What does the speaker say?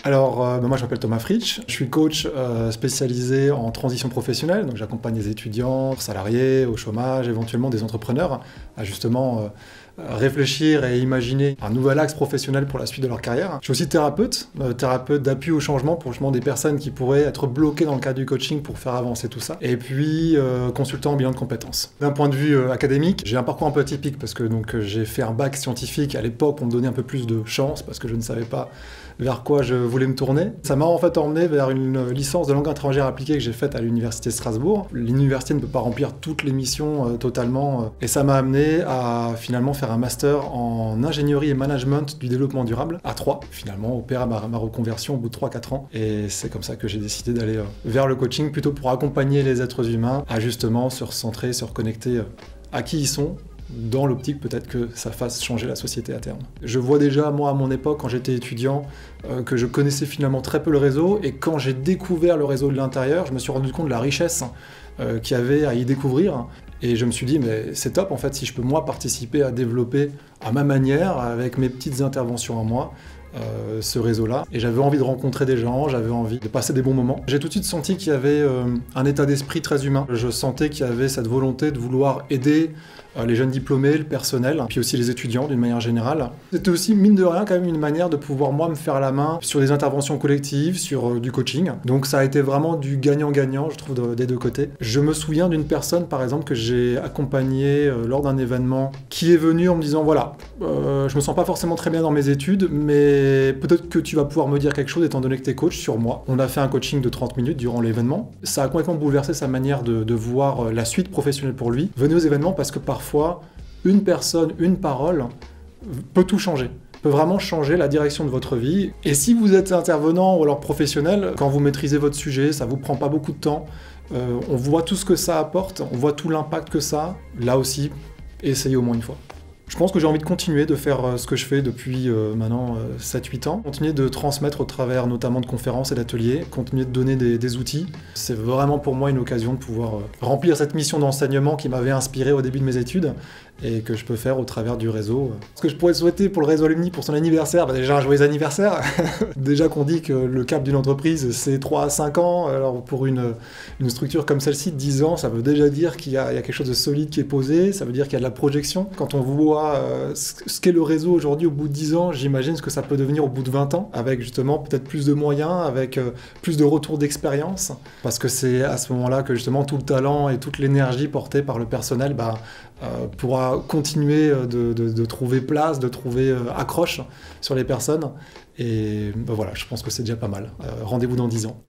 Alors, moi je m'appelle Thomas Fritsch, je suis coach spécialisé en transition professionnelle, donc j'accompagne des étudiants, salariés, au chômage, éventuellement des entrepreneurs à justement réfléchir et imaginer un nouvel axe professionnel pour la suite de leur carrière. Je suis aussi thérapeute d'appui au changement pour justement des personnes qui pourraient être bloquées dans le cadre du coaching pour faire avancer tout ça. Et puis consultant en bilan de compétences. D'un point de vue académique, j'ai un parcours un peu atypique parce que j'ai fait un bac scientifique. À l'époque, on me donnait un peu plus de chance parce que je ne savais pas vers quoi je voulais me tourner. Ça m'a en fait emmené vers une licence de langue étrangère appliquée que j'ai faite à l'université de Strasbourg. L'université ne peut pas remplir toutes les missions totalement et ça m'a amené à finalement faire un master en ingénierie et management du développement durable à Troyes. Finalement, opérer ma reconversion au bout de 3-4 ans et c'est comme ça que j'ai décidé d'aller vers le coaching plutôt pour accompagner les êtres humains à justement se recentrer, se reconnecter à qui ils sont, dans l'optique peut-être que ça fasse changer la société à terme. Je vois déjà, moi, à mon époque, quand j'étais étudiant, que je connaissais finalement très peu le réseau, et quand j'ai découvert le réseau de l'intérieur, je me suis rendu compte de la richesse qu'il y avait à y découvrir, et je me suis dit, mais c'est top, en fait, si je peux, moi, participer à développer à ma manière, avec mes petites interventions à moi, ce réseau-là. Et j'avais envie de rencontrer des gens, j'avais envie de passer des bons moments. J'ai tout de suite senti qu'il y avait un état d'esprit très humain. Je sentais qu'il y avait cette volonté de vouloir aider les jeunes diplômés, le personnel, puis aussi les étudiants d'une manière générale. C'était aussi, mine de rien, quand même une manière de pouvoir, moi, me faire la main sur des interventions collectives, sur du coaching. Donc ça a été vraiment du gagnant-gagnant, je trouve, des deux côtés. Je me souviens d'une personne, par exemple, que j'ai accompagnée lors d'un événement, qui est venue en me disant, voilà, je me sens pas forcément très bien dans mes études, mais peut-être que tu vas pouvoir me dire quelque chose étant donné que tu es coach sur moi. On a fait un coaching de 30 minutes durant l'événement. Ça a complètement bouleversé sa manière de voir la suite professionnelle pour lui. Venez aux événements parce que parfois, une personne, une parole peut tout changer, peut vraiment changer la direction de votre vie. Et si vous êtes intervenant ou alors professionnel, quand vous maîtrisez votre sujet, ça vous prend pas beaucoup de temps, on voit tout ce que ça apporte, on voit tout l'impact que ça a. Là aussi, essayez au moins une fois. Je pense que j'ai envie de continuer de faire ce que je fais depuis maintenant 7-8 ans. Continuer de transmettre au travers notamment de conférences et d'ateliers, continuer de donner des outils. C'est vraiment pour moi une occasion de pouvoir remplir cette mission d'enseignement qui m'avait inspiré au début de mes études et que je peux faire au travers du réseau. Ce que je pourrais souhaiter pour le réseau Alumni pour son anniversaire, déjà un joyeux anniversaire. Déjà qu'on dit que le cap d'une entreprise c'est 3 à 5 ans, alors pour une structure comme celle-ci, 10 ans, ça veut déjà dire qu'il y a quelque chose de solide qui est posé, ça veut dire qu'il y a de la projection. Quand on voit ce qu'est le réseau aujourd'hui au bout de 10 ans, j'imagine ce que ça peut devenir au bout de 20 ans, avec justement peut-être plus de moyens, avec plus de retours d'expérience, parce que c'est à ce moment-là que justement tout le talent et toute l'énergie portée par le personnel pourra continuer de trouver place, de trouver accroche sur les personnes. Et voilà, je pense que c'est déjà pas mal. Rendez-vous dans 10 ans.